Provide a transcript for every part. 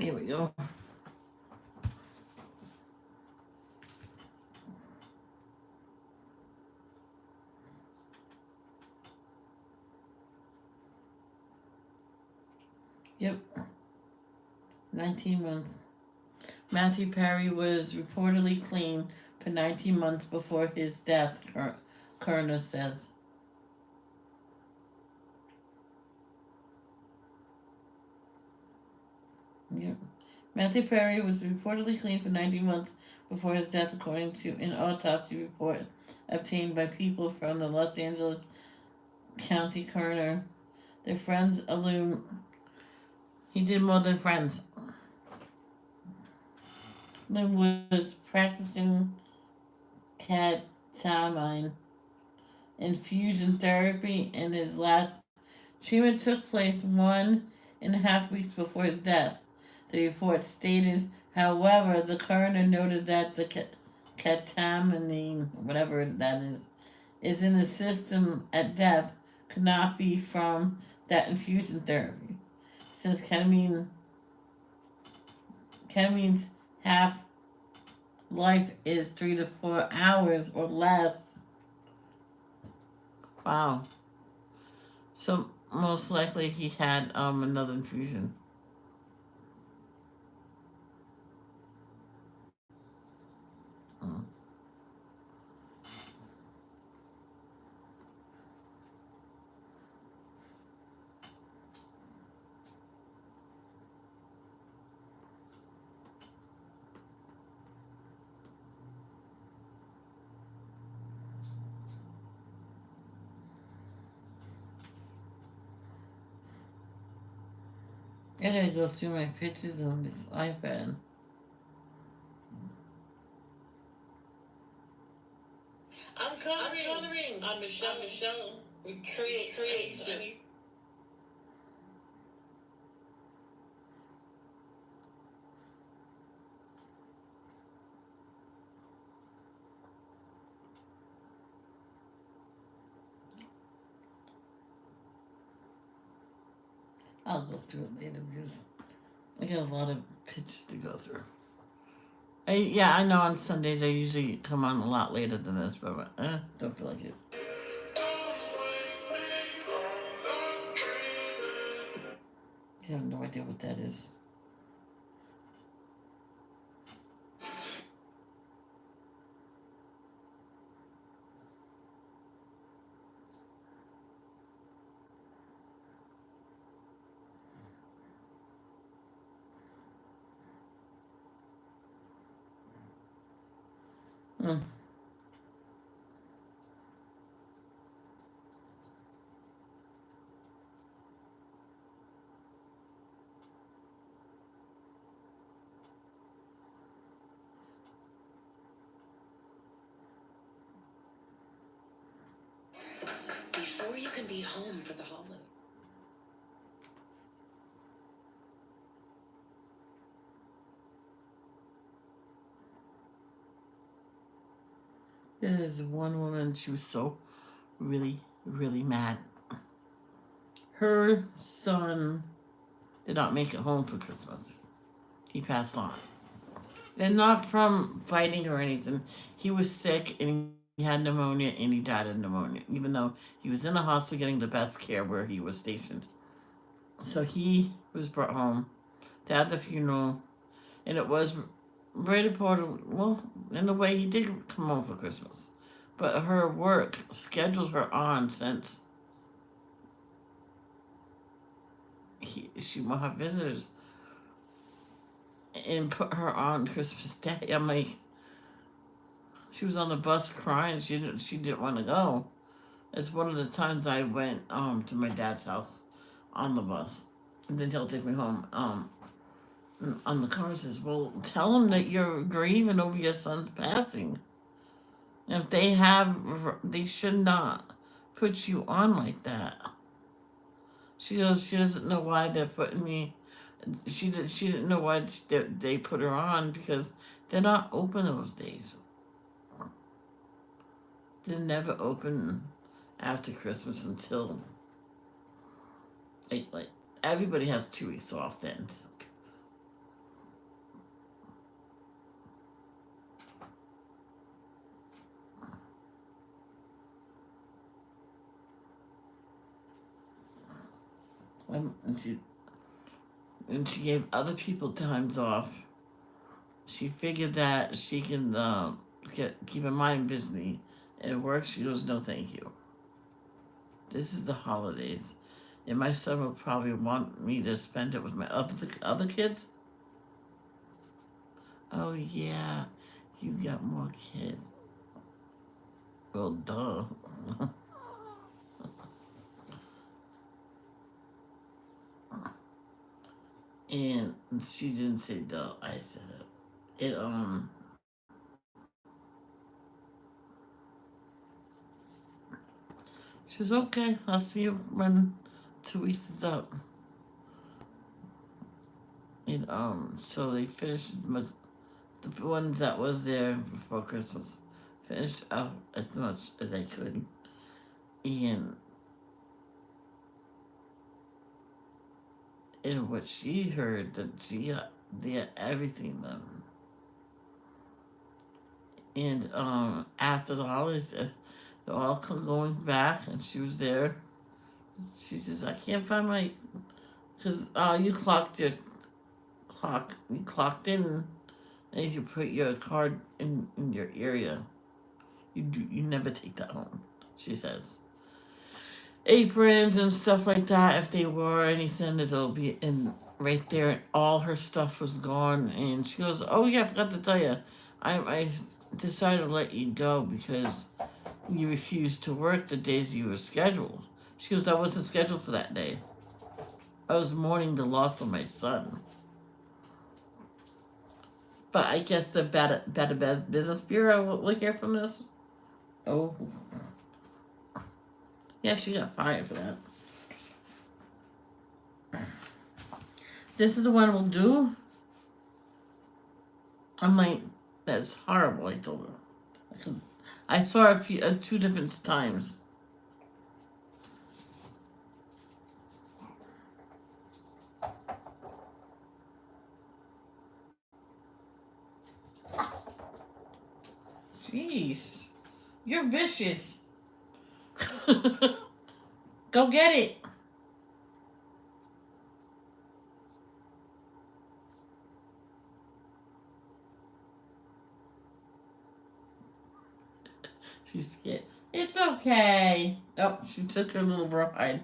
Here we go. Yep, 19 months. Matthew Perry was reportedly clean for 19 months before his death, coroner says. Yep. Matthew Perry was reportedly clean for 19 months before his death, according to an autopsy report obtained by people from the Los Angeles County coroner. Their friends allude he did more than friends. Lynn was practicing ketamine infusion therapy, and his last treatment took place 1.5 weeks before his death. The report stated, however, the coroner noted that the ketamine, whatever that is in the system at death could not be from that infusion therapy. Since ketamine's half life is 3 to 4 hours or less. Wow. So most likely he had another infusion. Mm. I gotta go through my pictures on this iPad. I'm coloring. I'm Michelle. We create. I'll go through it later because I got a lot of pictures to go through. Yeah, I know on Sundays I usually come on a lot later than this, but don't feel like it. I have no idea what that is. Mm. Before you can be home for the holiday. There's one woman, she was so really, really mad. Her son did not make it home for Christmas. He passed on. And not from fighting or anything. He was sick and he had pneumonia and he died of pneumonia, even though he was in the hospital getting the best care where he was stationed. So he was brought home. They had the funeral, and it was very important. Well, in a way, he did come home for Christmas. But her work scheduled her on since she won't have visitors and put her on Christmas Day. I'm like, she was on the bus crying. She didn't want to go. It's one of the times I went to my dad's house on the bus, and then he'll take me home. On the car says, "Well, tell him that you're grieving over your son's passing. If they should not put you on like that." She goes, she doesn't know why they're putting me. She didn't know why they put her on because they're not open those days. They're never open after Christmas until like everybody has 2 weeks off then. and she gave other people times off. She figured that she can keep her mind busy at work. She goes, no, thank you. This is the holidays, and my son will probably want me to spend it with my other kids. Oh yeah, you got more kids. Well, duh. And she didn't say duh. I said it. She was okay. I'll see you when 2 weeks is up. And so they finished the ones that was there before Christmas. Finished out as much as I could, and what she heard that they had everything done. And after the holidays, they're all going back, and she was there. She says, "I can't find my, because you clocked your clock. You clocked in, and you put your card in your area. You never take that home." She says, aprons and stuff like that. If they wore anything, it'll be in right there. And all her stuff was gone, and she goes, "Oh yeah, I forgot to tell you, I decided to let you go because you refused to work the days you were scheduled." She goes, "I wasn't scheduled for that day. I was mourning the loss of my son." But I guess the Better Business Bureau will hear from this. Oh, yeah, she got fired for that. This is the one we'll do. I'm like, that's horrible. I told her. I saw her two different times. Jeez, you're vicious. Go get it. She's scared. It's okay. Oh, she took her little rawhide.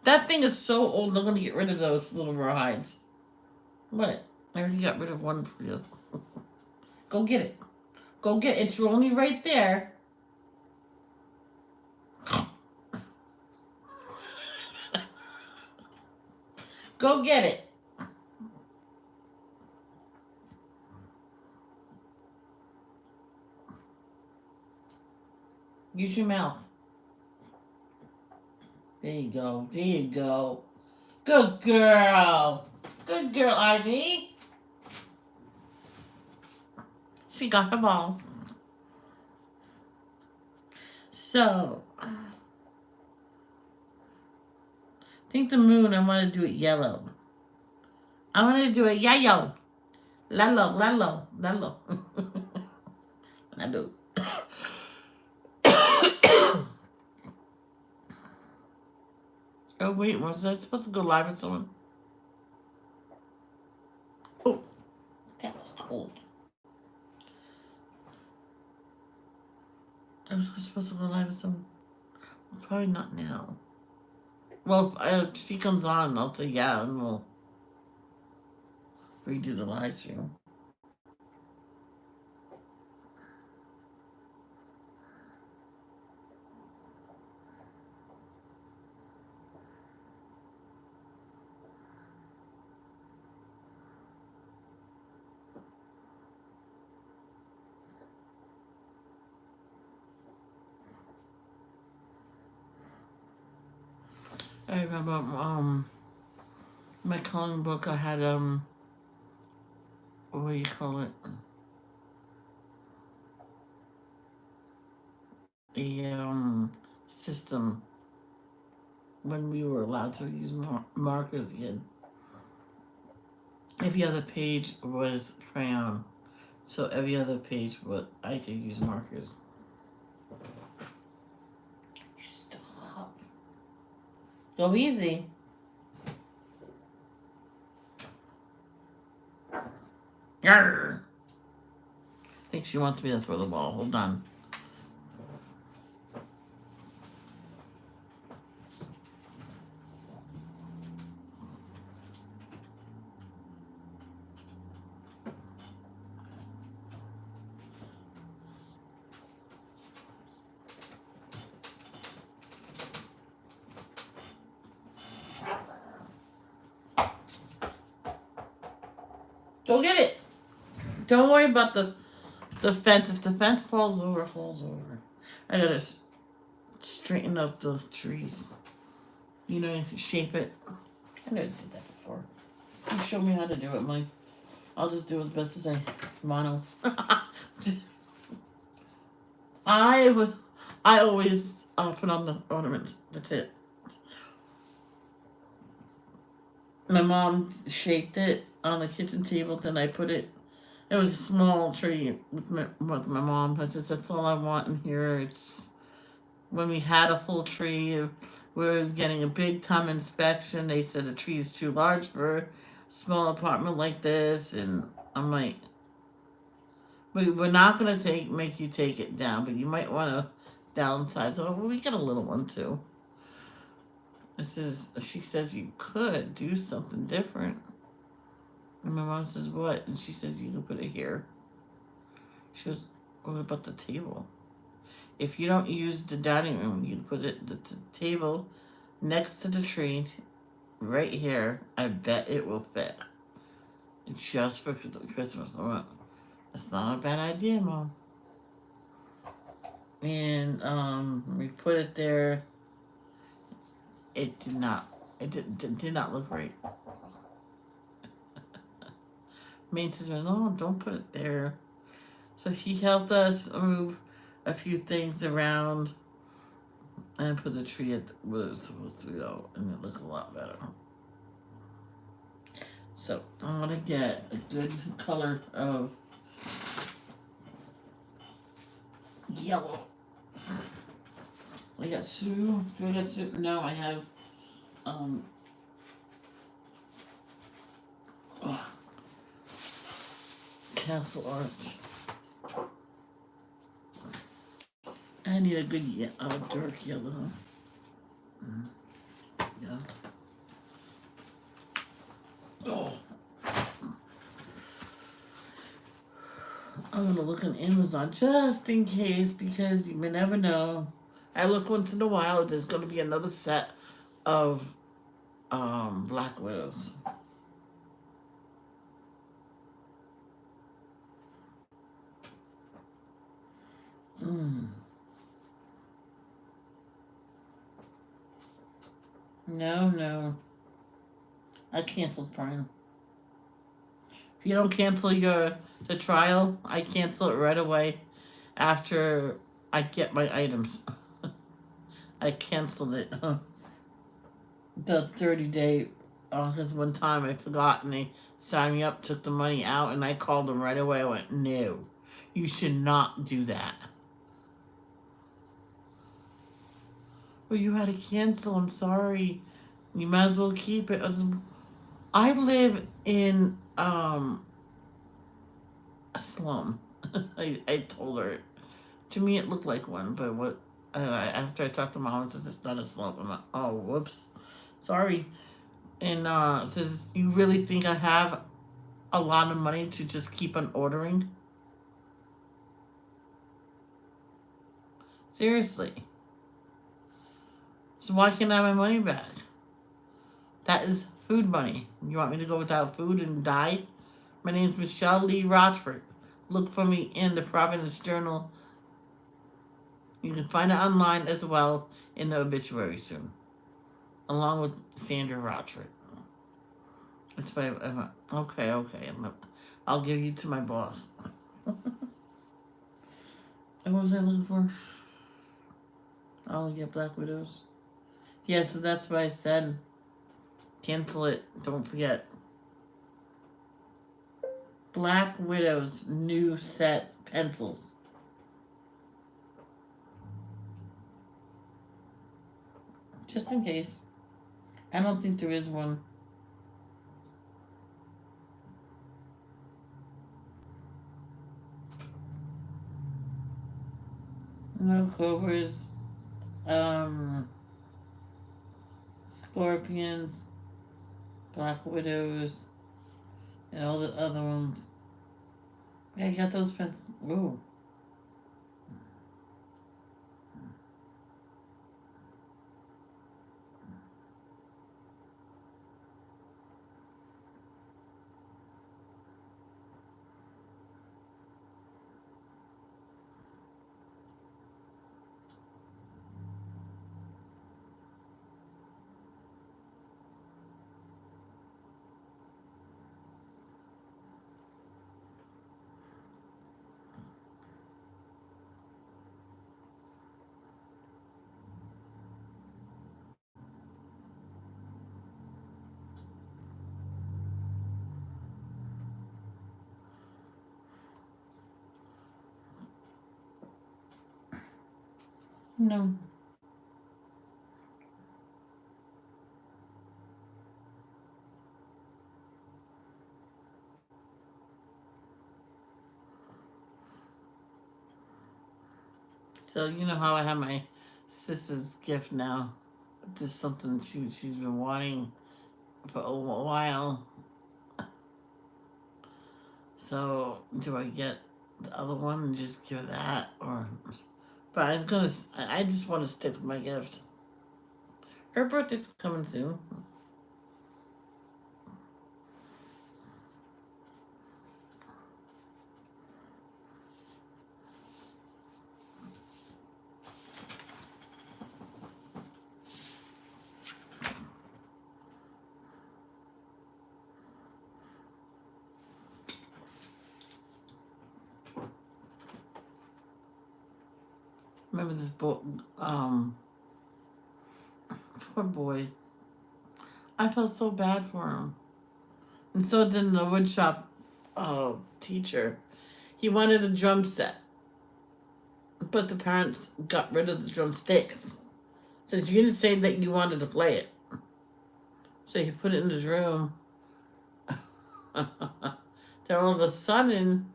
That thing is so old. I'm gonna get rid of those little rawhides. What? I already got rid of one for you. Go get it. Go get it. It's only right there. Go get it. Use your mouth. There you go. There you go. Good girl. Good girl, Ivy. She got her ball. So, I think the moon, I want to do it yellow. I want to do it yellow. Lalo, lalo, lalo. I do. Oh, wait, was I supposed to go live with someone? Oh, that was cold. I was supposed to go live with someone. Probably not now. Well, if she comes on, I'll say yeah, and we'll redo the live stream. I remember my coloring book. I had what do you call it? A system when we were allowed to use markers again. Every other page was crayon, so every other page I could use markers. Stop. Go easy. Yarr. I think she wants me to throw the ball. Hold on. Go get it. Don't worry about the fence. If the fence falls over, it falls over. I gotta straighten up the trees. You know, shape it. I never did that before. You show me how to do it, Mike. I'll just do it as best as I mono. I always put on the ornaments. That's it. My mom shaped it on the kitchen table. Then I put it. It was a small tree with my mom. I said, that's all I want in here. It's when we had a full tree. We were getting a big time inspection. They said the tree is too large for a small apartment like this, and I'm like, we're not gonna make you take it down, but you might want to downsize. Oh, well, we get a little one too. She says you could do something different. And my mom says, what? And she says, you can put it here. She goes, what about the table? If you don't use the dining room, you can put the table next to the tree right here. I bet it will fit. Just for Christmas. That's not a bad idea, Mom. And we put it there. It did not. It did not look right. Main says, no, don't put it there. So he helped us move a few things around and put the tree at where it was supposed to go, and it looked a lot better. So I'm gonna get a good color of yellow. I got Sue. Do I got Sue? No, I have Castle Arch. I need a good dark yellow. Yeah. Oh. I'm gonna look on Amazon just in case, because you may never know. I look once in a while if there's gonna be another set of Black Widows. No. I canceled Prime. If you don't cancel the trial, I cancel it right away after I get my items. I canceled it. The 30-day, because one time I forgot and they signed me up, took the money out, and I called them right away. I went, no, you should not do that. Well, you had to cancel. I'm sorry. You might as well keep it. I live in a slum. I told her. To me, it looked like one, but what? After I talked to Mom, it says it's not a slum. I'm like, oh, whoops, sorry. And says, you really think I have a lot of money to just keep on ordering? Seriously. So why can't I have my money back? That is food money. You want me to go without food and die? My name's Michelle Lee Rochford. Look for me in the Providence Journal. You can find it online as well in the obituary soon, along with Sandra Rochford. That's why okay. I'll give you to my boss. And what was I looking for? Oh, yeah, Black Widows. Yeah, so that's why I said cancel it. Don't forget. Black Widows new set pencils. Just in case. I don't think there is one. No cobras, um, scorpions, black widows, and all the other ones. Yeah, you got those pens. Ooh. No. So you know how I have my sister's gift now. This is something she's been wanting for a while. So do I get the other one and just give her that, or? But I'm gonna. I just want to stick with my gift. Her birthday's coming soon. Remember this boy? Poor boy. I felt so bad for him, and so did the woodshop teacher. He wanted a drum set, but the parents got rid of the drumsticks. So you didn't say that you wanted to play it. So he put it in his room. Then all of a sudden,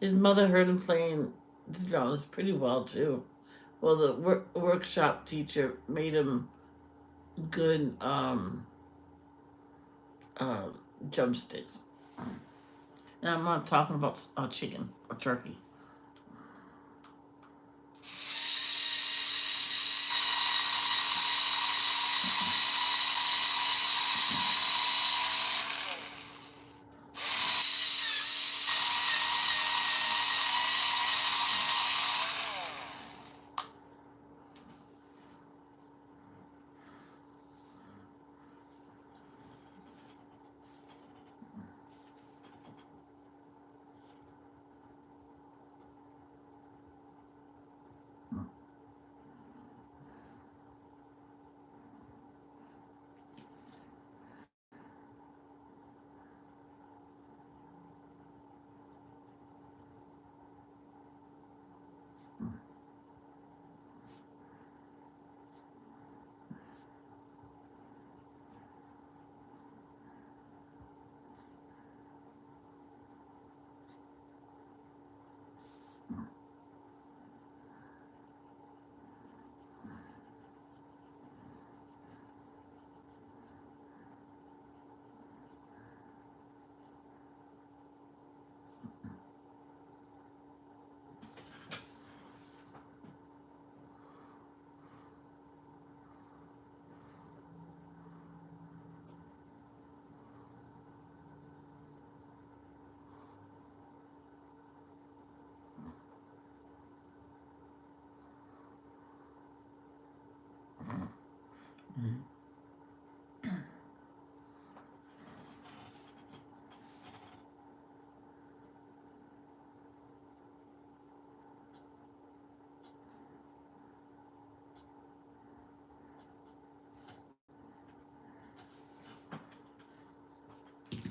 his mother heard him playing the drums pretty well too. Well, the workshop teacher made him good uh, drumsticks. And I'm not talking about chicken or turkey.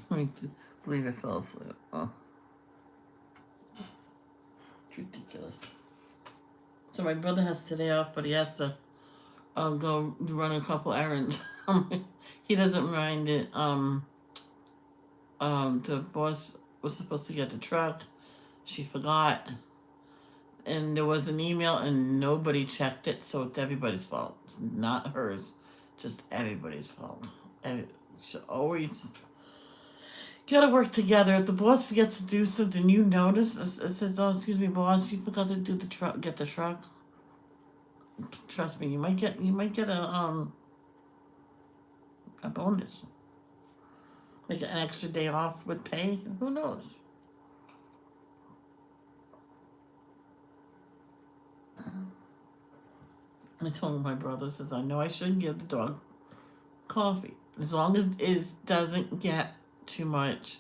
I believe I fell asleep. Oh, it's ridiculous. So my brother has today off, but he has to go run a couple errands. He doesn't mind it. The boss was supposed to get the truck. She forgot. and there was an email and nobody checked it, so it's everybody's fault. It's not hers, just everybody's fault. And should always gotta work together. If the boss forgets to do something, you notice. It says, "Oh, excuse me, boss, you forgot to do the truck. Get the truck." Trust me, you might get a bonus, like an extra day off with pay. Who knows? I told my brother, says, I know I shouldn't give the dog coffee. As long as it doesn't get too much,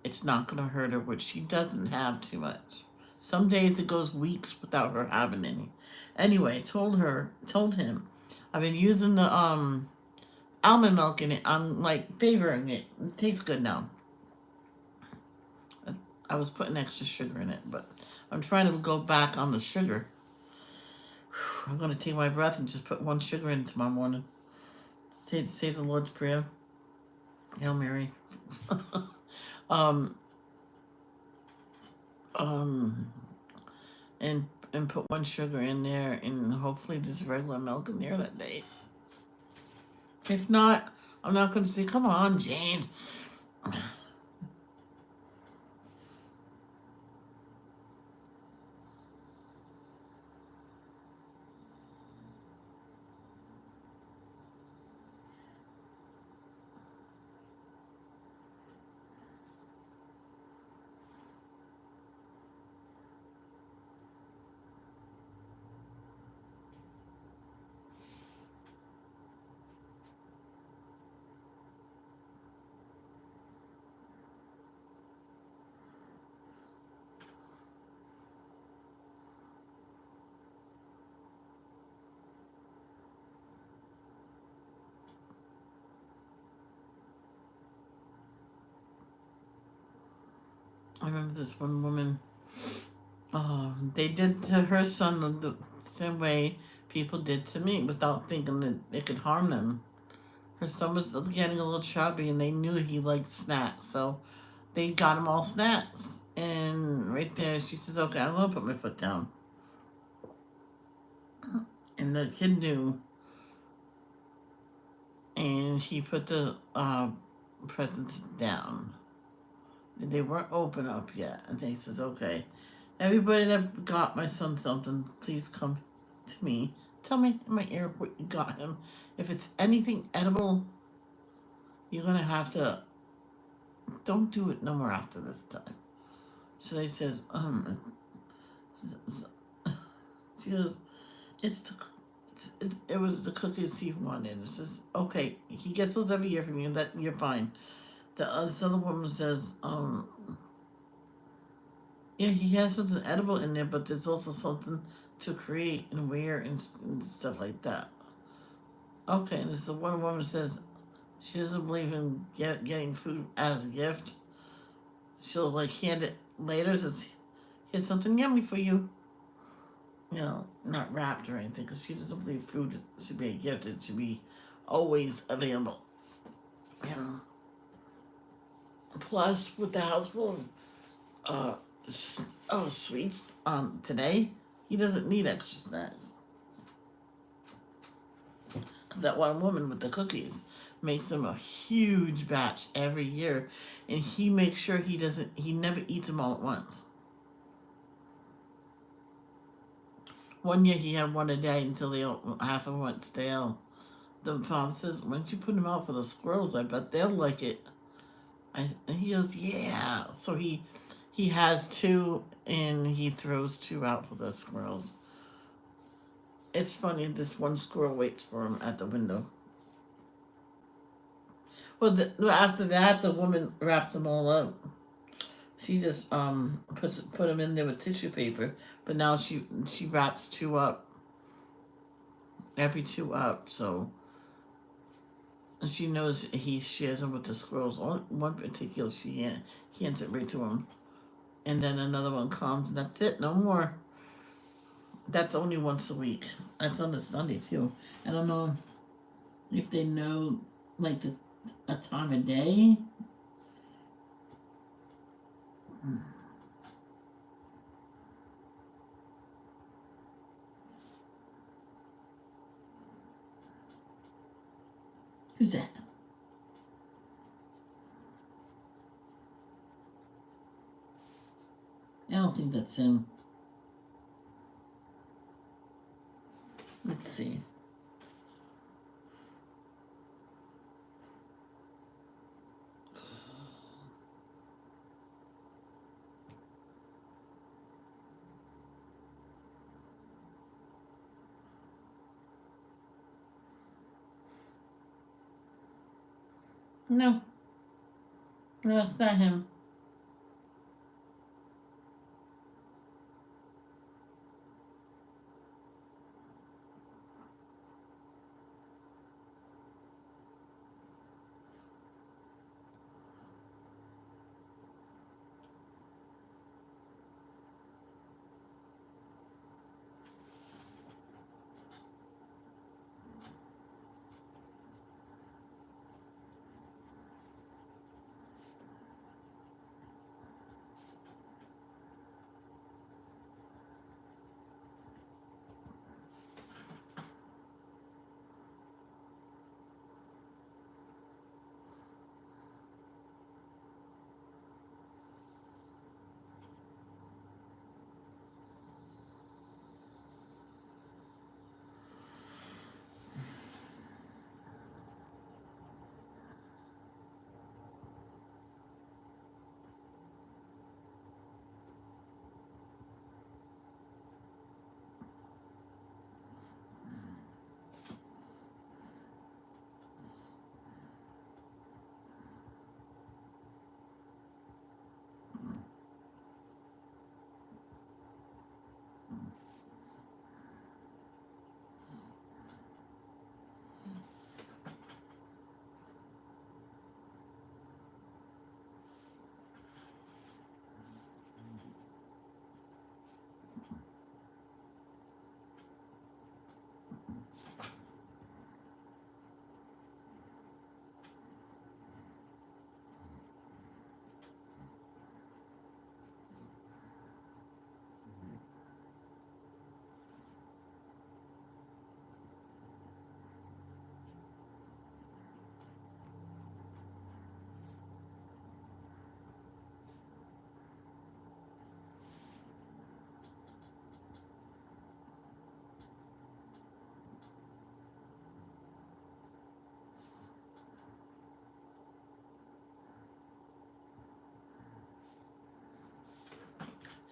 it's not going to hurt her, which she doesn't have too much. Some days it goes weeks without her having any. Anyway, told him, I've been using the almond milk in it. I'm like favoring it. It tastes good now. I was putting extra sugar in it, but I'm trying to go back on the sugar. I'm going to take my breath and just put one sugar in tomorrow morning. Say the Lord's Prayer. Hail Mary. um, and put one sugar in there, and hopefully there's regular milk in there that day. If not, I'm not going to say, come on, James. I remember this one woman, they did to her son the same way people did to me without thinking that it could harm them. Her son was getting a little chubby and they knew he liked snacks, so they got him all snacks. And right there, she says, okay, I'm going to put my foot down. And the kid knew, and he put the presents down. They weren't open up yet. And he says, okay, everybody that got my son something, please come to me. Tell me in my ear what you got him. If it's anything edible, you're going to have to, don't do it no more after this time. So he says, she goes, it was the cookies he wanted. It says, okay, he gets those every year from you, that you're fine. This other woman says, yeah, he has something edible in there, but there's also something to create and wear and stuff like that. Okay, and this the one woman says she doesn't believe in getting food as a gift. She'll like hand it later, says, here's something yummy for you. You know, not wrapped or anything, because she doesn't believe food should be a gift. It should be always available. You know. Plus, with the house full of sweets today, he doesn't need extra snacks. Because that one woman with the cookies makes him a huge batch every year, and he makes sure he never eats them all at once. One year he had one a day until half of them went stale. The father says, why don't you put them out for the squirrels? I bet they'll like it. And he goes, yeah. So he has two, and he throws two out for the squirrels. It's funny, this one squirrel waits for him at the window. Well, after that, the woman wraps them all up. She just put them in there with tissue paper, but now she wraps two up, every two up, so she knows he shares them with the squirrels. One particular, he hands it right to him, and then another one comes, and that's it, no more. That's only once a week. That's on a Sunday too. I don't know if they know like a time of day. don't think that's him. Let's see. No. No, it's not him.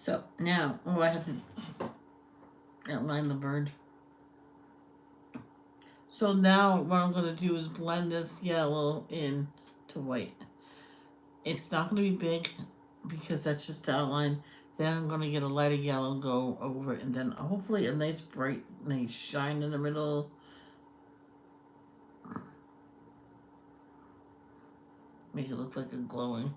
So now, oh, I have to outline the bird. So now what I'm going to do is blend this yellow in to white. It's not going to be big because that's just the outline. Then I'm going to get a lighter yellow, go over it, and then hopefully a nice bright, nice shine in the middle. Make it look like a glowing.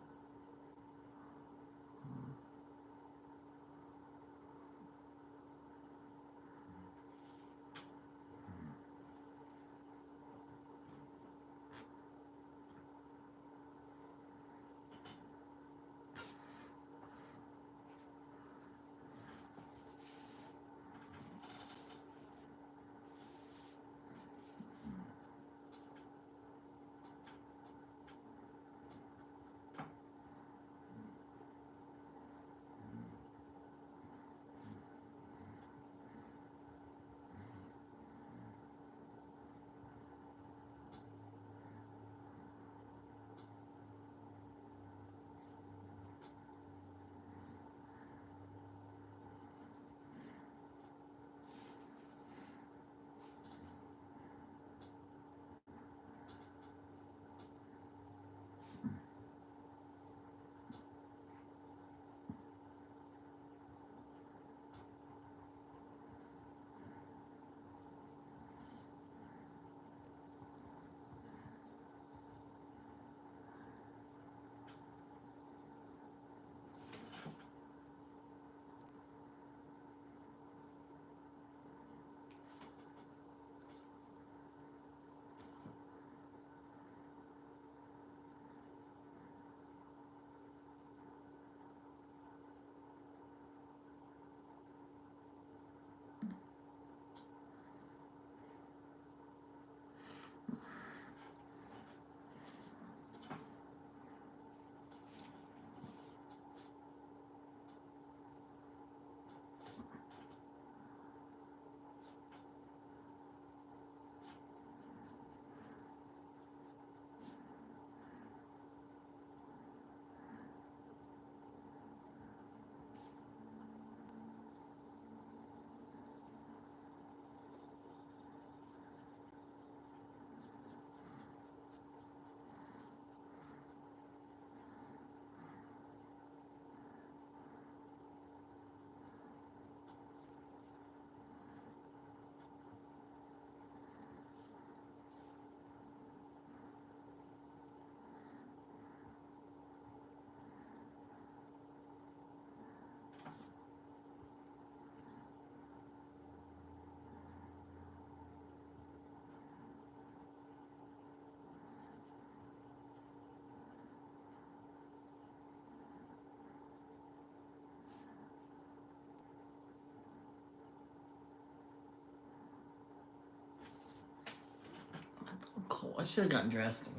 I should have gotten dressed.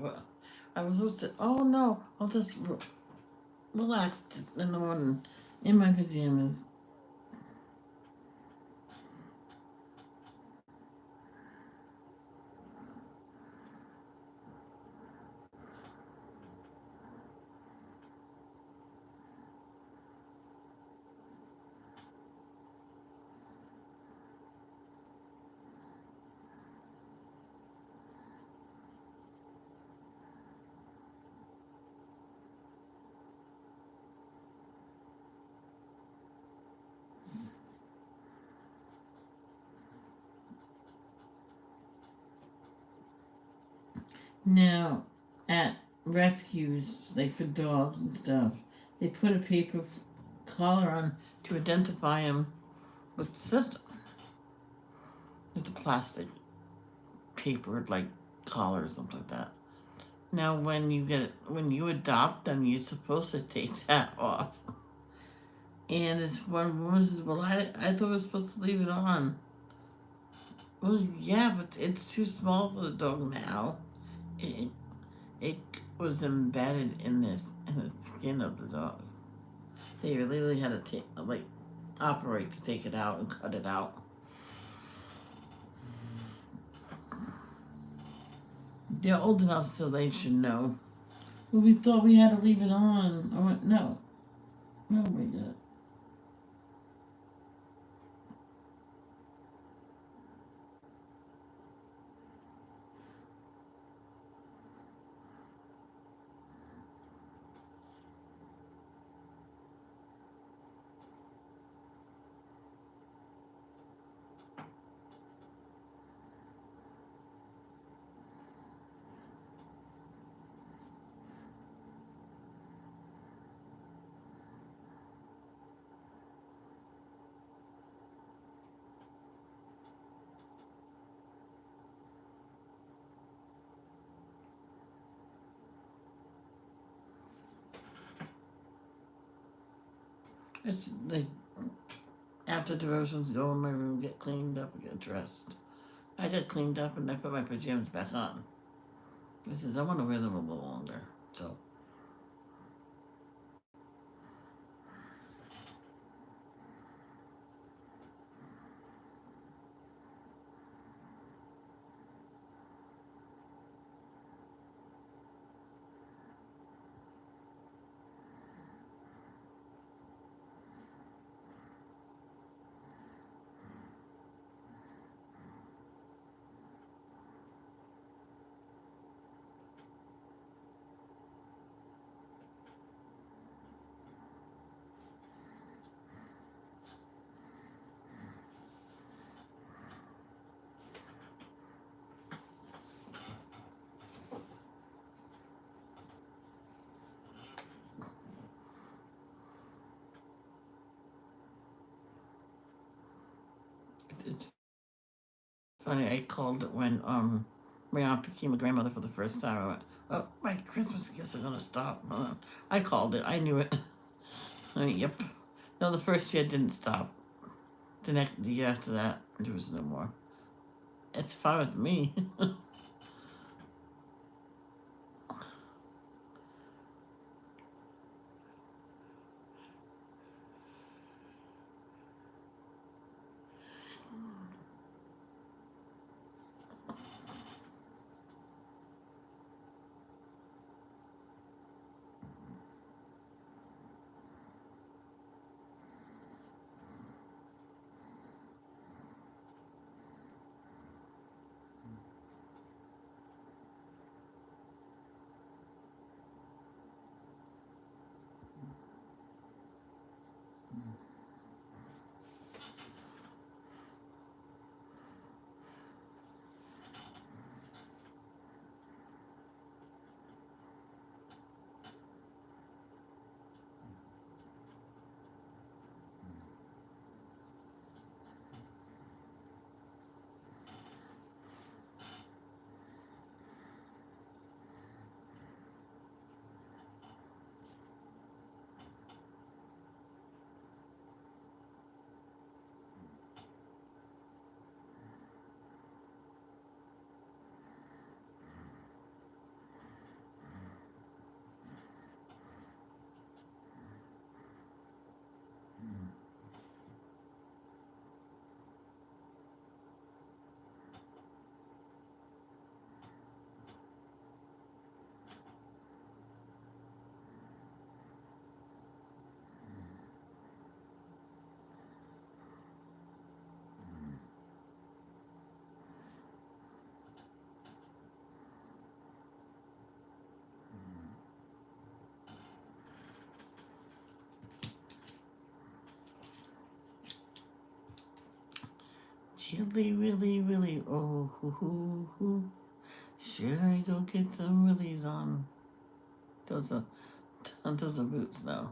I was supposed to. Oh no! I'll just relax in the morning in my pajamas. Now, at rescues, like for dogs and stuff, they put a paper collar on to identify them with the system. It's a plastic paper like collar or something like that. Now, when you adopt them, you're supposed to take that off. And this one woman says, "Well, I thought we were supposed to leave it on." Well, yeah, but it's too small for the dog now. It, it was embedded in the skin of the dog. They really had to operate to take it out and cut it out. They're old enough so they should know. Well, we thought we had to leave it on. I went, no. No, we didn't. It's like after devotions, go in my room, get cleaned up, and get dressed. I got cleaned up and I put my pajamas back on. He says, I want to wear them a little longer. So it's funny. I called it when my aunt became a grandmother for the first time. I went, oh, my Christmas gifts are gonna stop. I called it. I knew it. I mean, yep. No, the first year didn't stop. The year after that, there was no more. It's fine with me. really, oh, should I go get some willies on? Those are boots, though.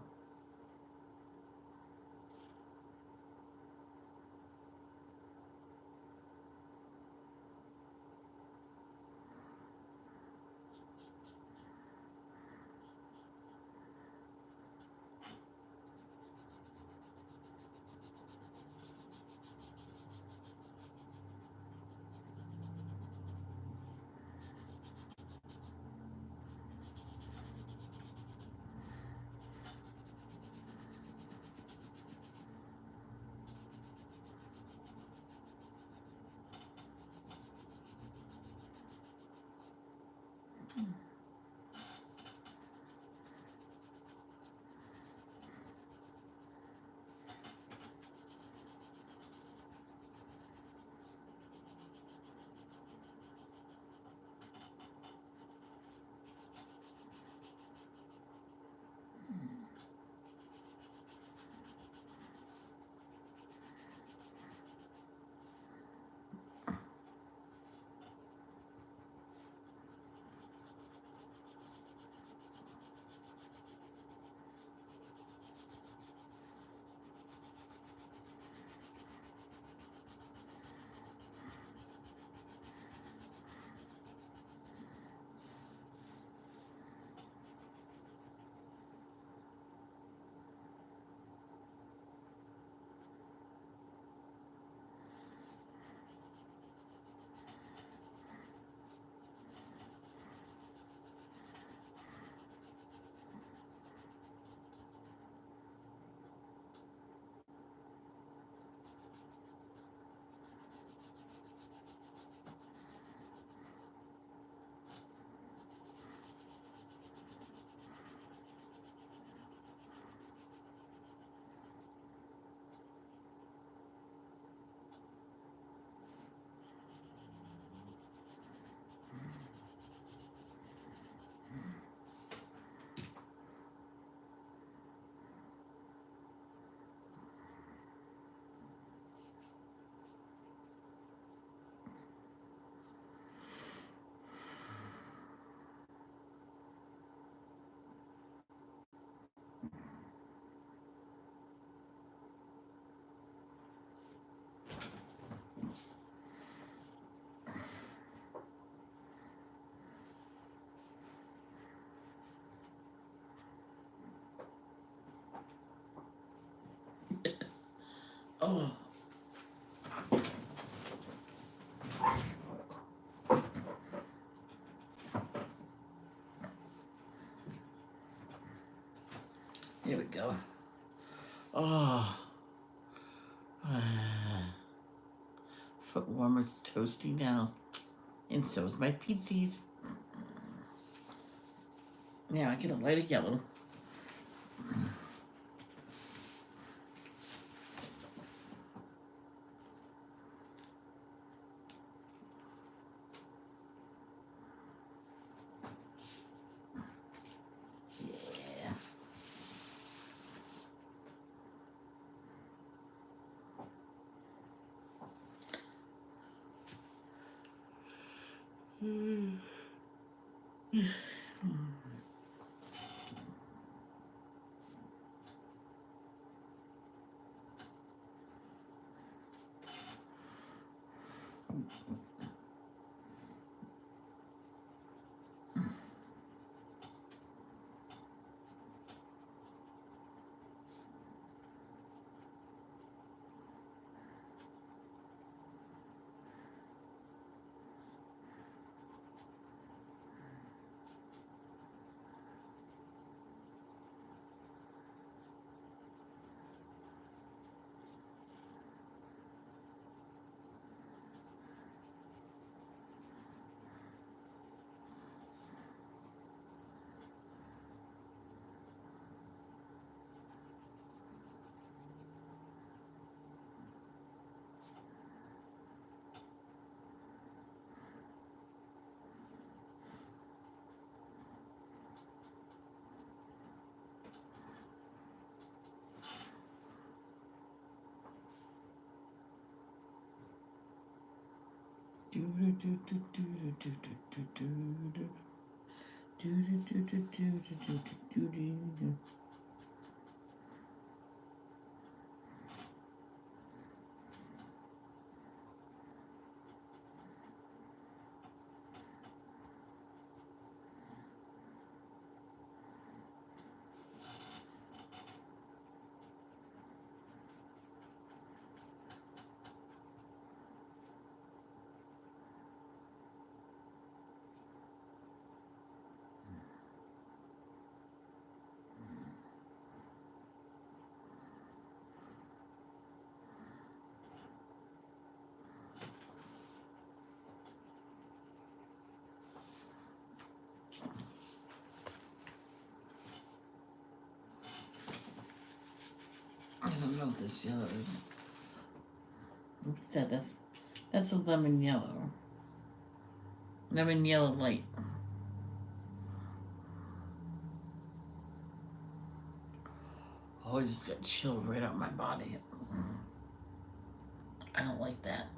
Oh, here we go. Oh, foot warmer's toasty now. And so is my pieces. Now I get a lighter yellow. Yeah. I don't know what this yellow is. Look at that. That's a lemon yellow. Lemon yellow light. Oh, I just got chilled right up my body. I don't like that.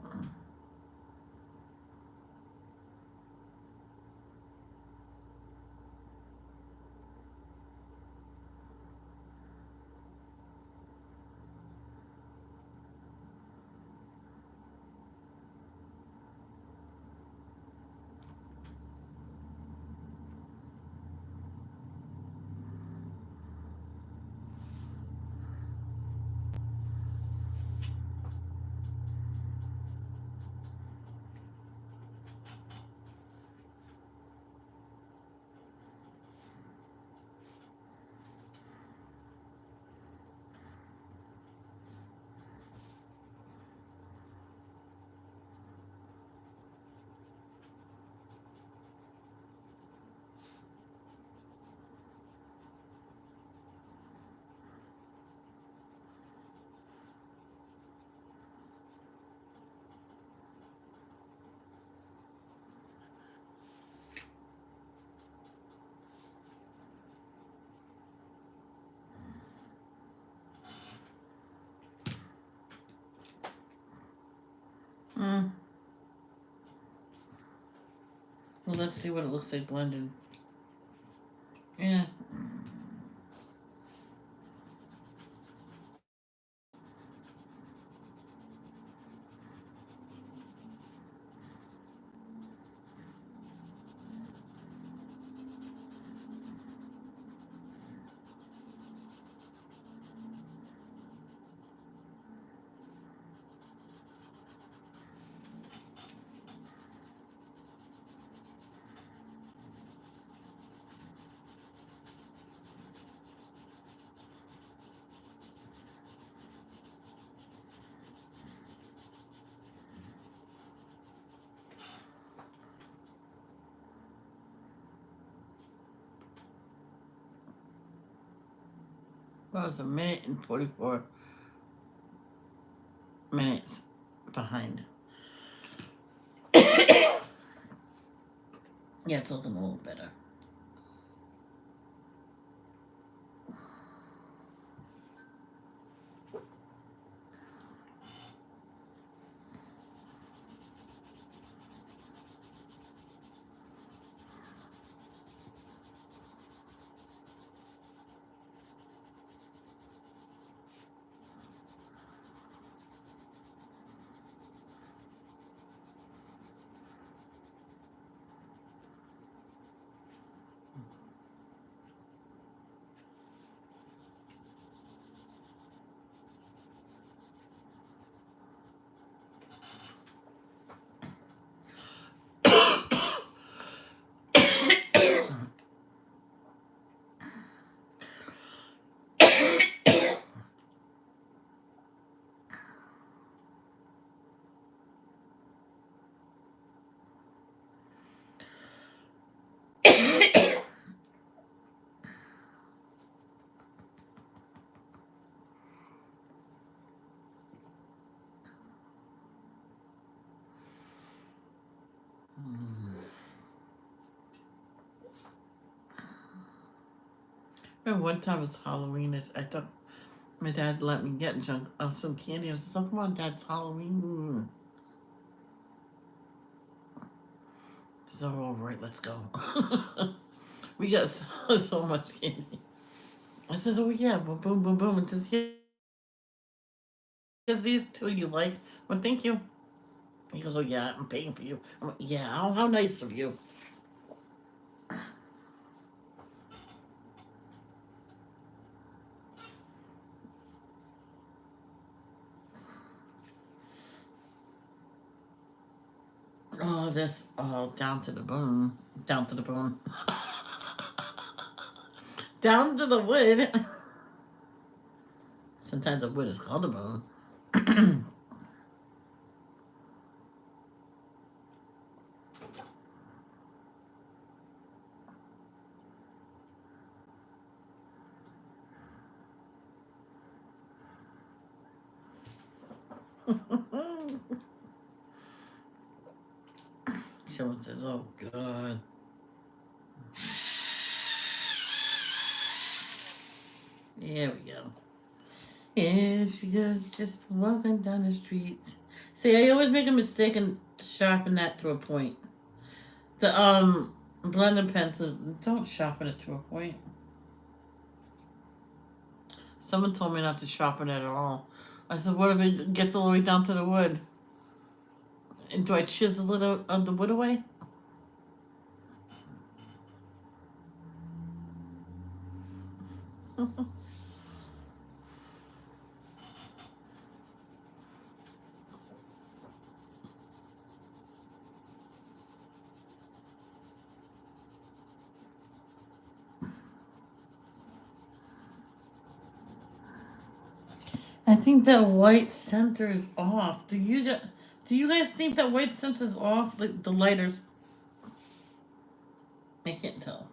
Mm. Well, let's see what it looks like blended. Yeah. Well, it's a minute and 44 minutes behind. Yeah, it's looking a little better. Remember one time it was Halloween. I thought my dad let me get some candy. I was like, "Oh, come on, Dad, it's Halloween." said, all right, let's go. We got so much candy. I says, oh yeah, boom, boom, boom, boom. And just, here's these two you like. Well, thank you. He goes, oh yeah, I'm paying for you. I'm like, yeah, how nice of you. Oh, that's all down to the bone. Down to the bone. Down to the wood. Sometimes the wood is called a bone. Someone says, oh God. There we go. Yeah, she goes just walking down the streets. See, I always make a mistake and sharpen that to a point. The blending pencil, don't sharpen it to a point. Someone told me not to sharpen it at all. I said, what if it gets all the way down to the wood? And do I chisel it of the wood away? I think that white center is off. Do you guys think that white center is off? The lighters, I can't tell.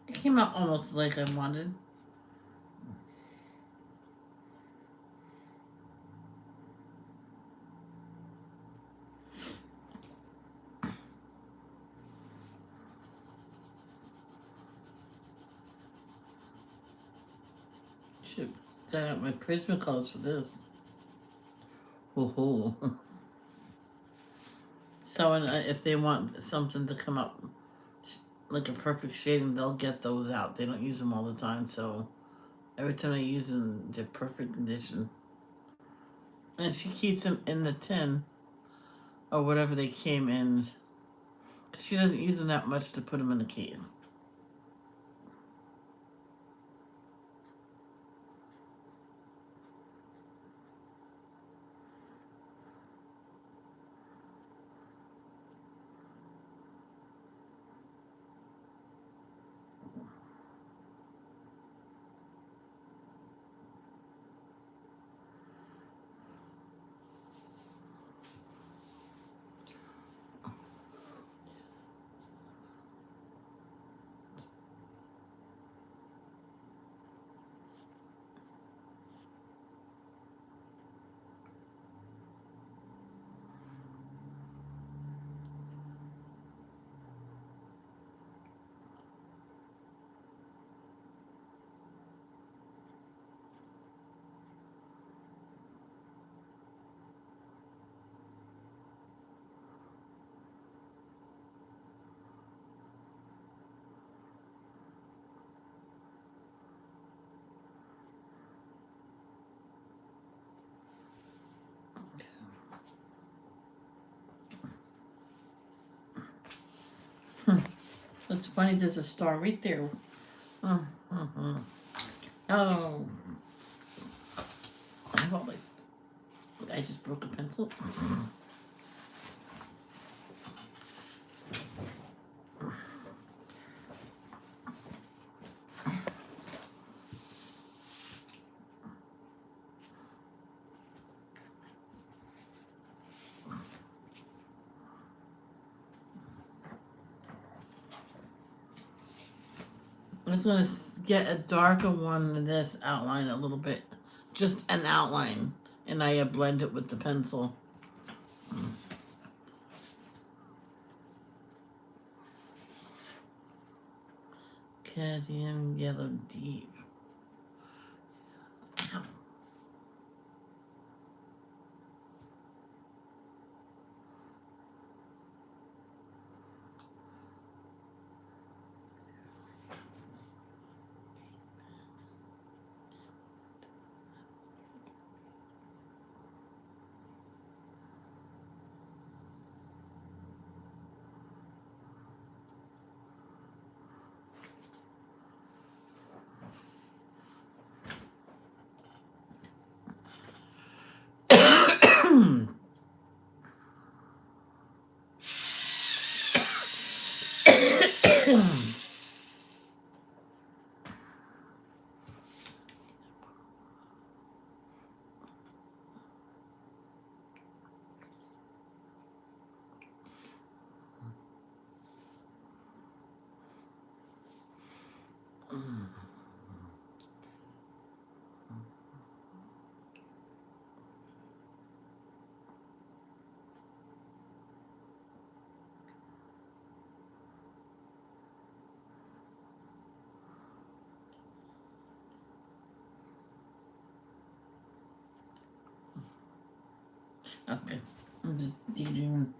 It came out almost like I wanted. Should got out my Prismacolors for this. Woohoo. So, if they want something to come up like a perfect shading, they'll get those out. They don't use them all the time, so every time I use them, they're perfect condition. And she keeps them in the tin or whatever they came in. She doesn't use them that much to put them in the case. It's funny, there's a star right there. Mm-hmm. Oh, I just broke a pencil. I'm just gonna get a darker one in this outline a little bit, just an outline, and I blend it with the pencil. Cadmium yellow deep. Ow. Okay, I'm just daydreaming.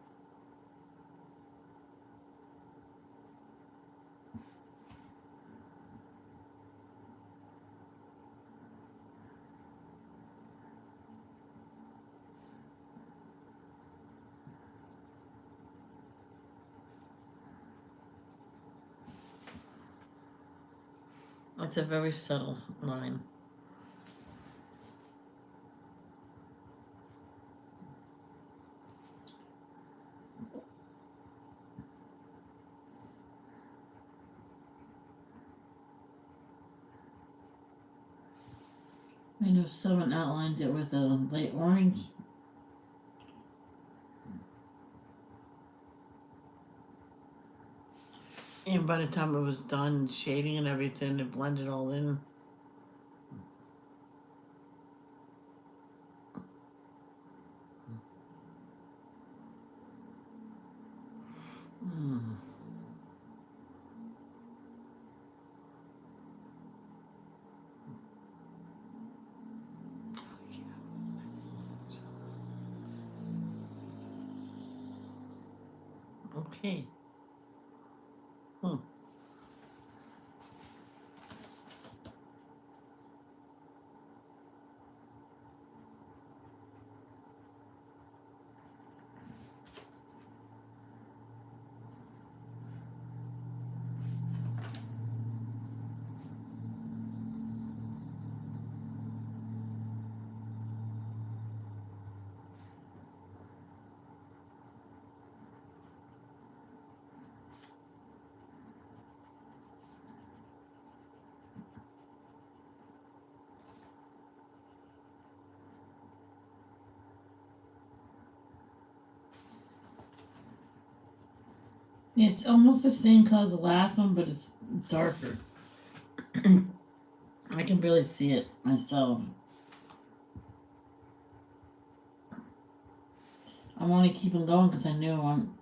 It's a very subtle line. I know someone outlined it with a light orange. And by the time it was done, shading and everything, it blended all in. Mm. Okay. Hmm. It's almost the same color as the last one, but it's darker. I can barely see it myself. I want to keep it going because I know I'm.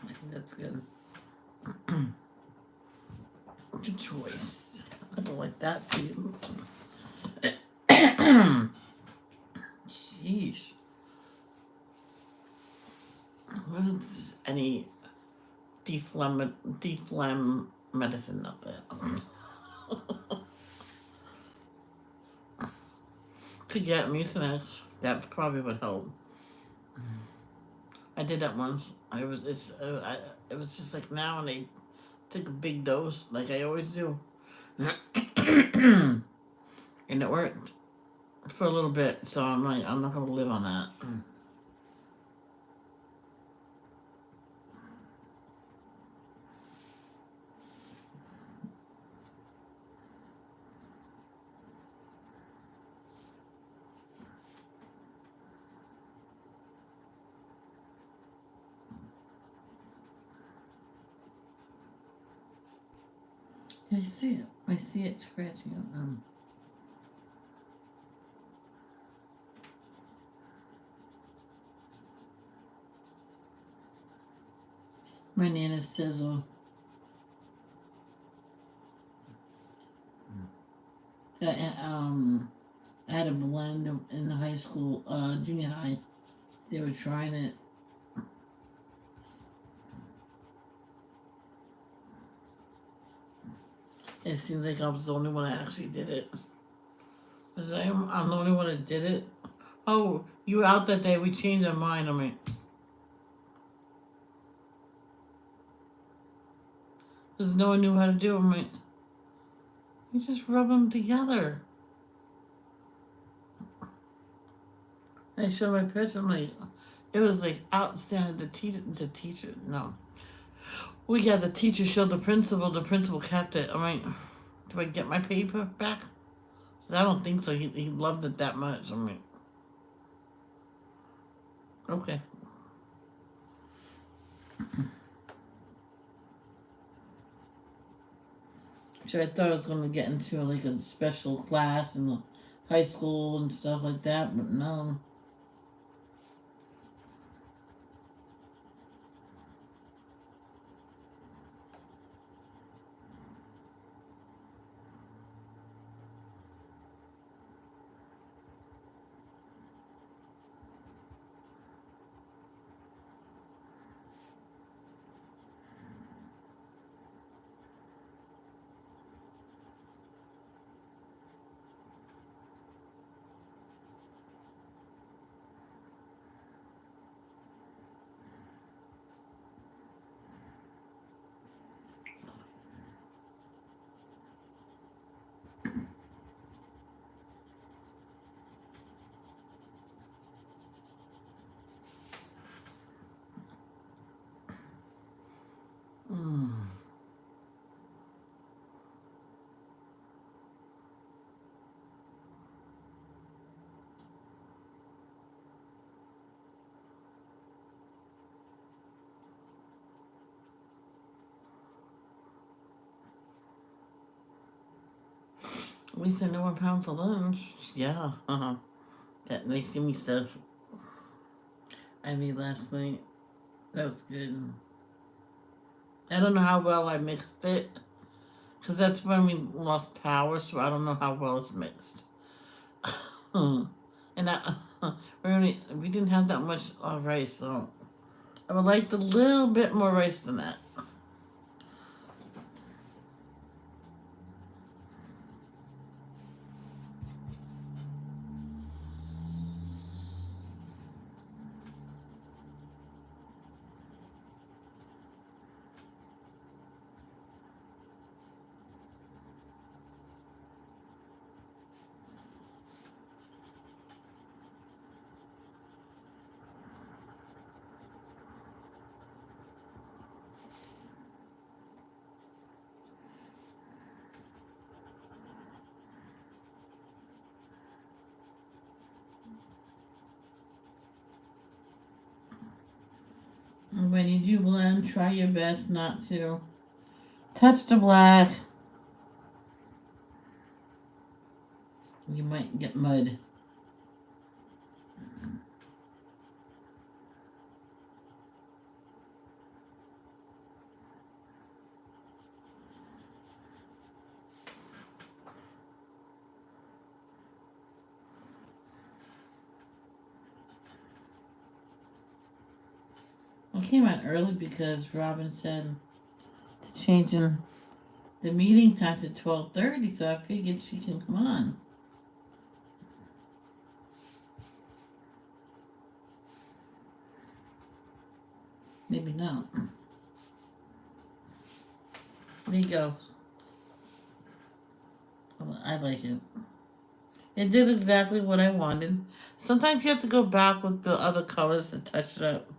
I think that's good. Good choice. I don't like that too. Sheesh. What is any deflam medicine out there? Could get Mucinex. That probably would help. I did that once. It was just like now, and I took a big dose like I always do, and it worked for a little bit. So I'm like, I'm not gonna live on that. I see it. I see it scratching up. My Nana says, I had a blend in the high school, junior high. They were trying it. It seems like I was the only one that actually did it. Cause I'm the only one that did it. Oh, you were out that day. We changed our mind. I mean, because no one knew how to do them. I mean, you just rub them together. And I showed my picture. I'm like, it was like outstanding. The teacher, no. We had the teacher show the principal. The principal kept it. I'm like, do I get my paper back? So I don't think so. He loved it that much. I'm like, okay. So I thought I was going to get into like a special class in the high school and stuff like that, but no. Mm. At least I know I'm pound for lunch. Yeah, that nice yummy stuff I made last night. That was good. I don't know how well I mixed it, because that's when we lost power, so I don't know how well it's mixed. And we didn't have that much rice, so I would like a little bit more rice than that. When you do blend, try your best not to touch the black. You might get mud. I came out early because Robin said to changing the meeting time to 12:30, so I figured she can come on. Maybe not. There you go. I like it. It did exactly what I wanted. Sometimes you have to go back with the other colors to touch it up.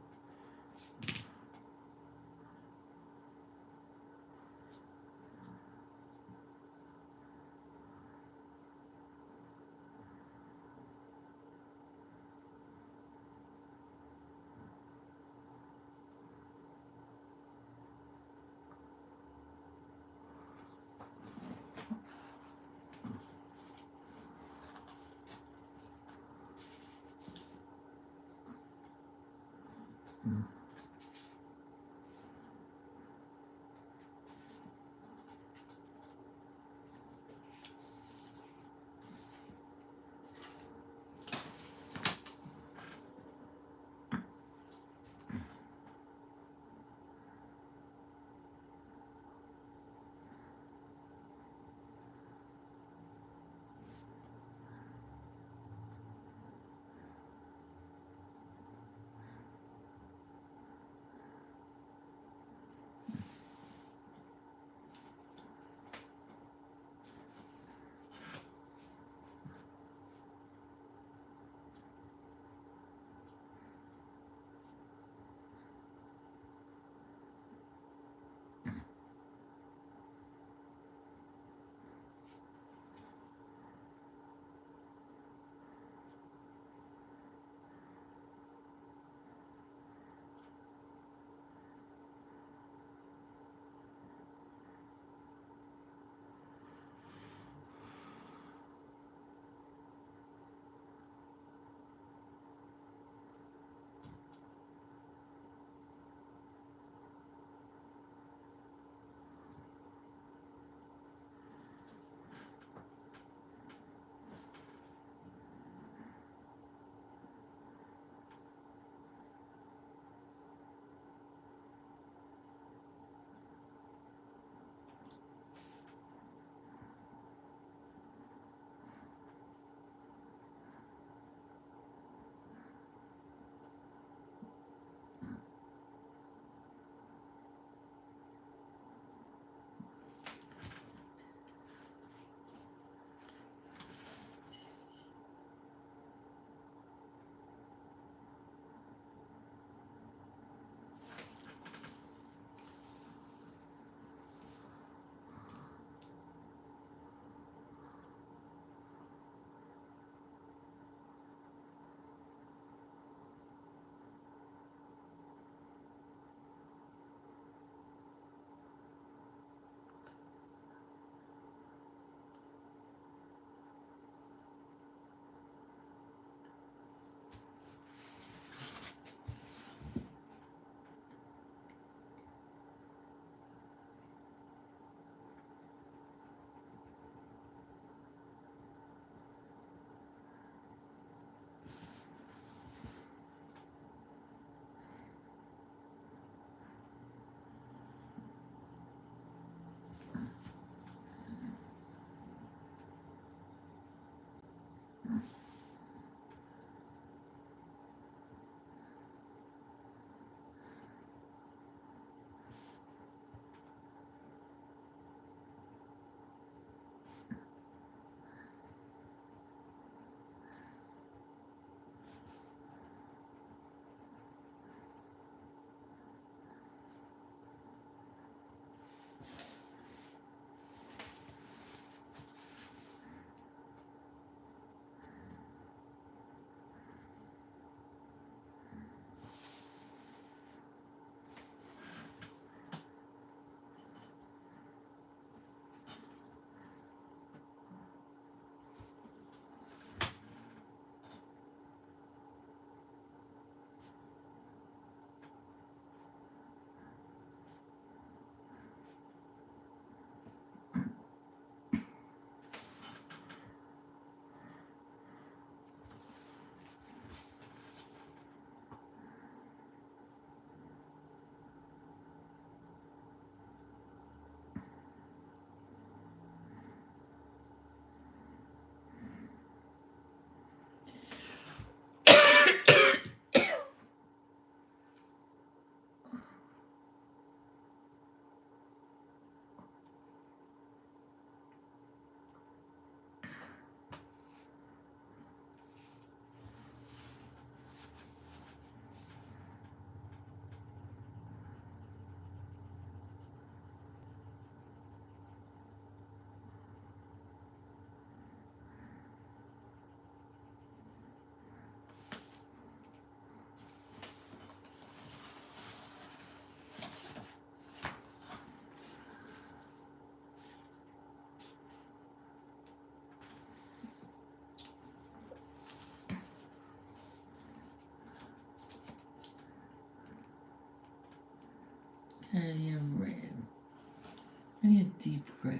Deep red.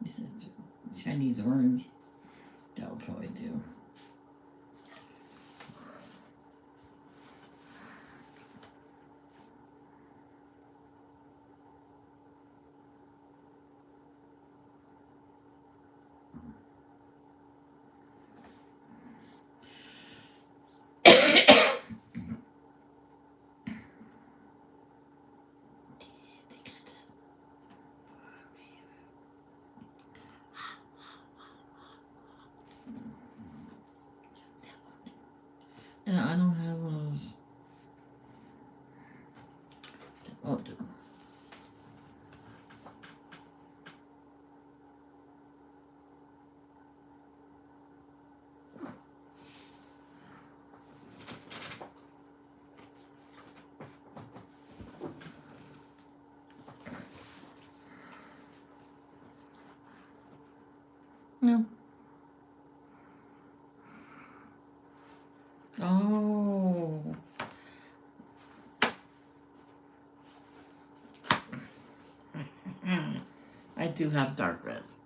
Is it Chinese orange? That will probably do. And I don't have one of those. That won't do. No. Oh. I do have dark reds.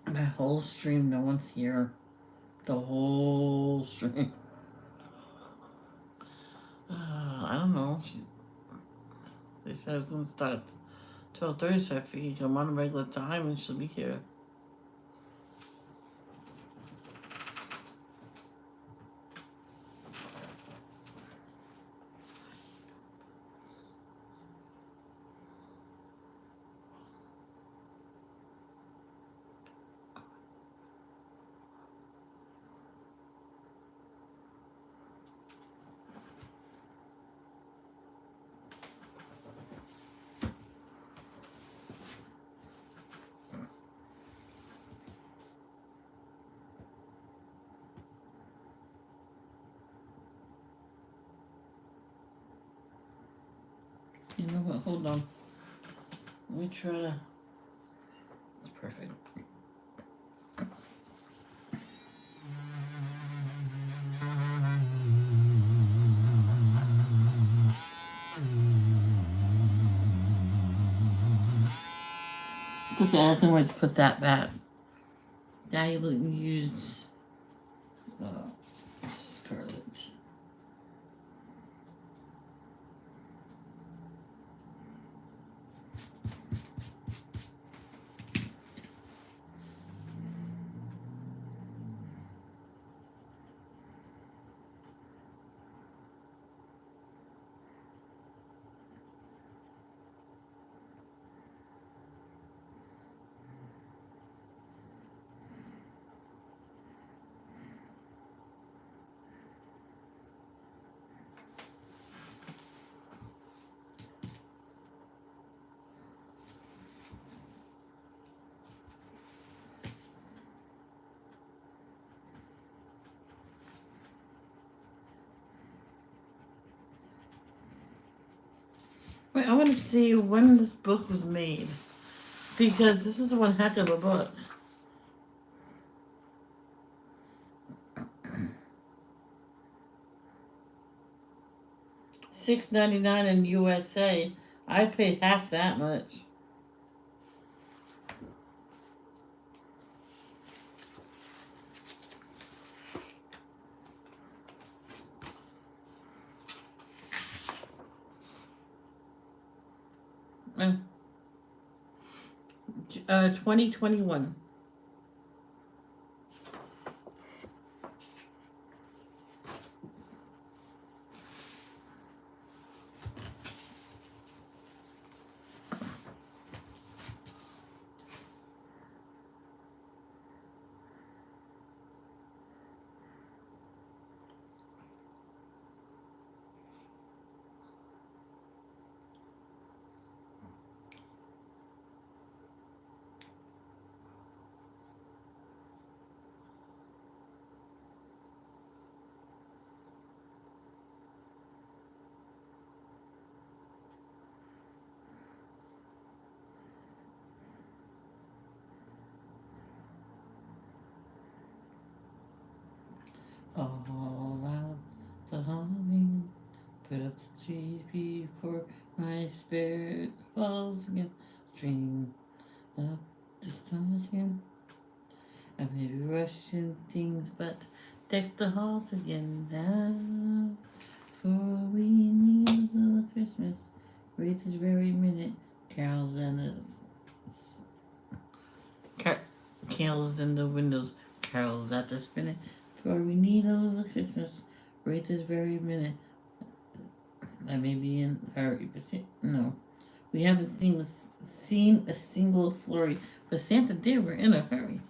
My whole stream, no one's here. The whole stream. I don't know. They said it was going to start at 12:30, so I figured you come on a regular time and she'll be here. You know what? Hold on. Let me try to. It's perfect. It's okay, I can wait to put that back. Now you use Scarlet. Wait, I want to see when this book was made. Because this is one heck of a book. $6.99 in USA. I paid half that much. Uh, 2021. I may be rushing things, but deck the halls again now. For we need a little Christmas right this very minute. Carols and candles in the windows. Carols at the minute. For we need a little Christmas right this very minute. I may be in a hurry, but no. We haven't seen a single flurry, but Santa did. We're in a hurry.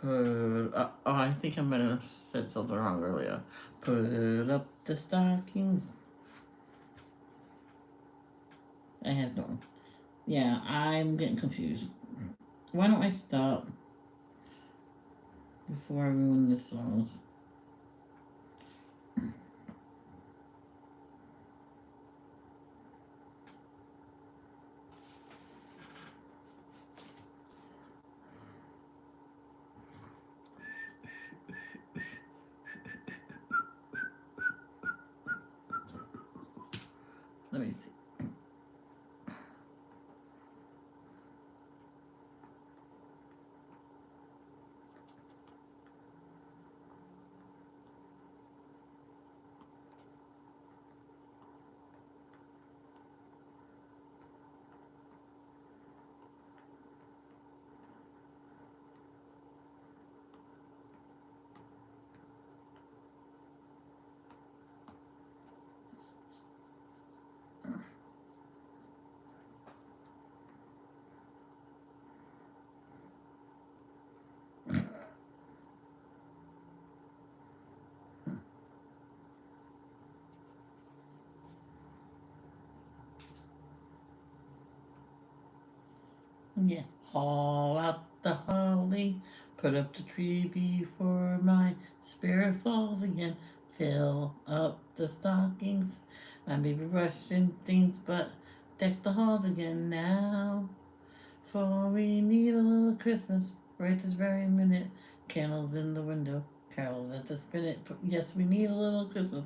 I think I might have said something wrong earlier. Put up the stockings. I have no. Yeah, I'm getting confused. Why don't I stop before I ruin the songs? Let me see. Yeah. Haul out the holly, put up the tree before my spirit falls again. Fill up the stockings. I may be rushing things, but deck the halls again now. For we need a little Christmas right this very minute. Candles in the window, carols at the spinet. Yes, we need a little Christmas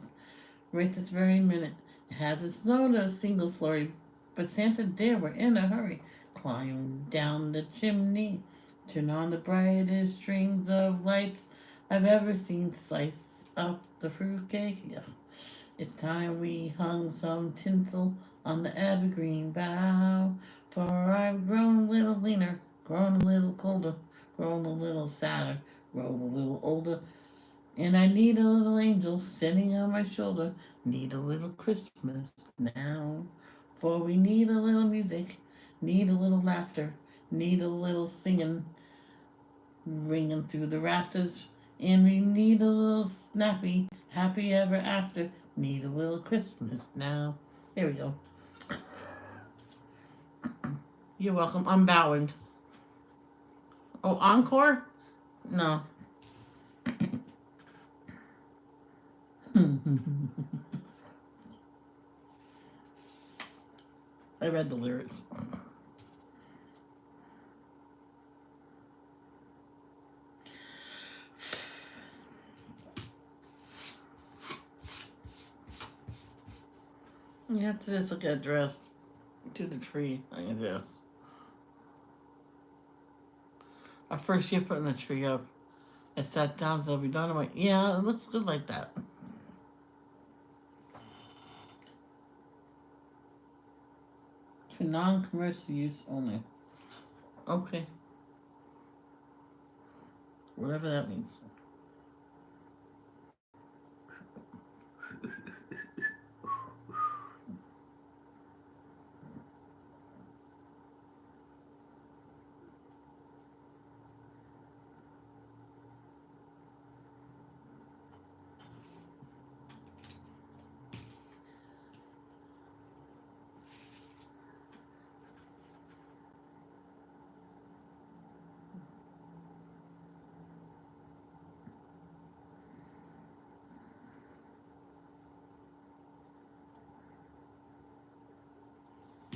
right this very minute. It hasn't snowed a single flurry, but Santa dear, we're in a hurry. Climb down the chimney, turn on the brightest strings of lights I've ever seen. Slice up the fruitcake. Yeah. It's time we hung some tinsel on the evergreen bough. For I've grown a little leaner, grown a little colder, grown a little sadder, grown a little older, and I need a little angel sitting on my shoulder. Need a little Christmas now. For we need a little music, need a little laughter, need a little singing, ringing through the rafters. And we need a little snappy, happy ever after. Need a little Christmas now. There we go. You're welcome. I'm bowing. Oh, encore? No. I read the lyrics. Yeah, after this, I'll get dressed to the tree, I guess. Our first year putting the tree up, I sat down, so I'll be done. I'm like, yeah, it looks good like that. For non-commercial use only. Okay. Whatever that means.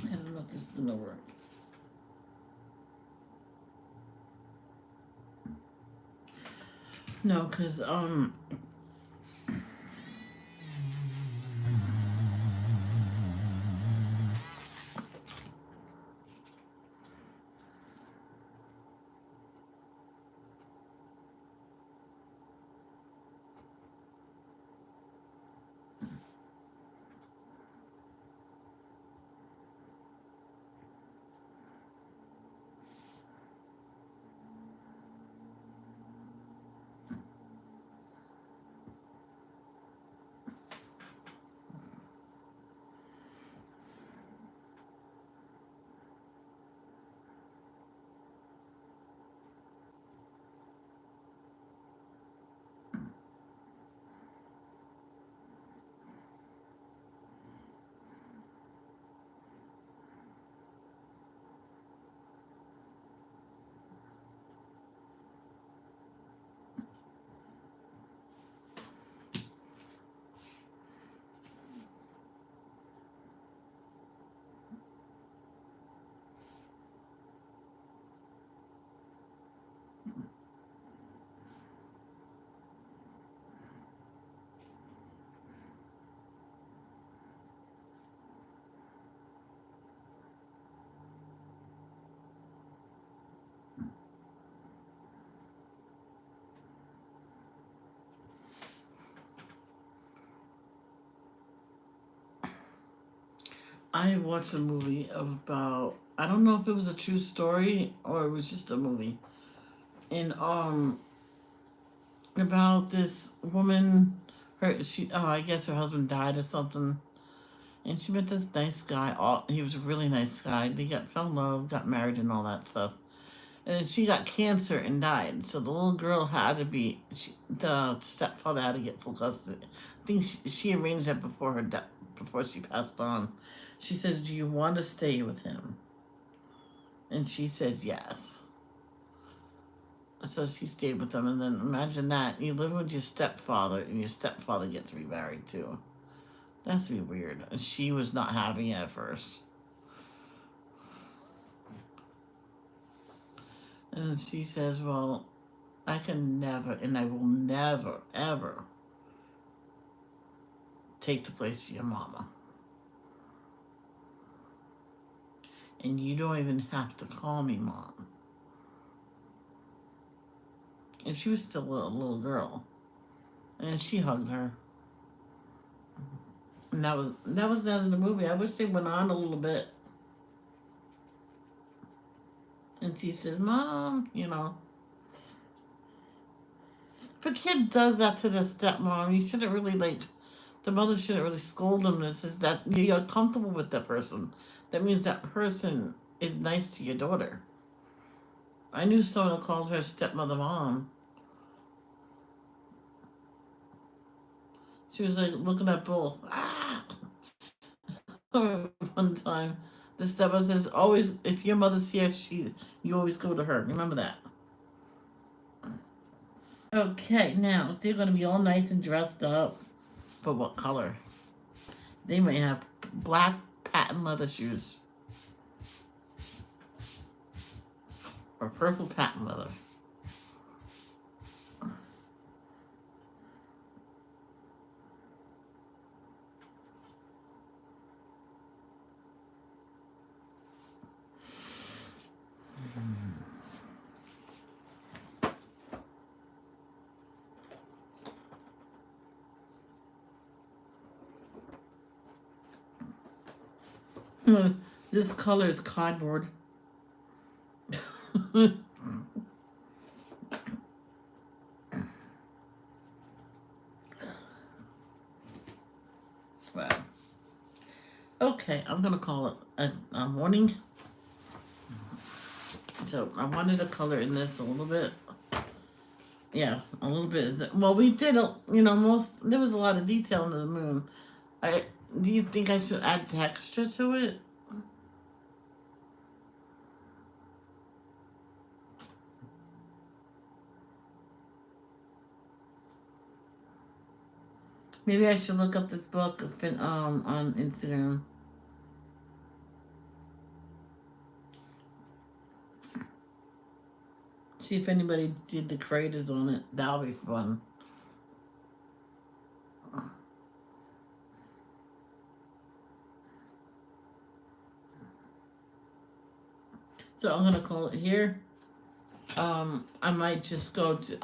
I don't know if this is gonna work. No, because, I watched a movie about, I don't know if it was a true story or it was just a movie. And about this woman, I guess her husband died or something. And she met this nice guy. He was a really nice guy. They fell in love, got married, and all that stuff. And then she got cancer and died. So the little girl had to be. The stepfather had to get full custody. I think she arranged that before she passed on. She says, "Do you want to stay with him?" And she says yes. So she stayed with him. And then imagine that you live with your stepfather, and your stepfather gets remarried too. That's to be weird. And she was not having it at first. And then she says, "Well, I can never, and I will never, ever take the place of your mama. And you don't even have to call me mom." And she was still a little girl. And she hugged her. And that was the end of the movie. I wish they went on a little bit. And she says, "Mom, if a kid does that to their stepmom, you shouldn't really the mother shouldn't really scold them. It says that you're comfortable with that person. That means that person is nice to your daughter." I knew someone who called her stepmother mom. She was looking at both. Ah! One time, the stepmother says, "Always, if your mother's here, you always go to her. Remember that." Okay, now they're gonna be all nice and dressed up. But what color? They may have black patent leather shoes or purple patent leather. This color is cardboard. Wow. Okay, I'm gonna call it a morning. So I wanted to color in this a little bit. Yeah, a little bit. Well, we did there was a lot of detail in the moon. Do you think I should add texture to it? Maybe I should look up this book on Instagram. See if anybody did the creators on it. That'll be fun. So I'm gonna call it here. I might just go to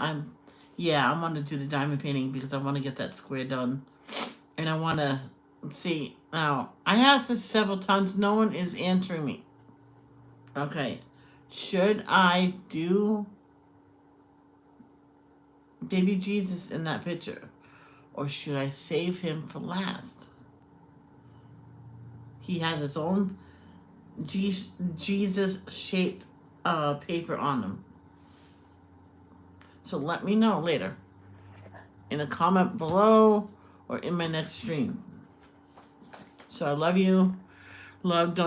I want to do the diamond painting because I want to get that square done, and I want to see. Now I asked this several times. No one is answering me. Okay, should I do baby Jesus in that picture, or should I save him for last? He has his own Jesus shaped paper on him. So let me know later in a comment below or in my next stream. So I love you. Love, don't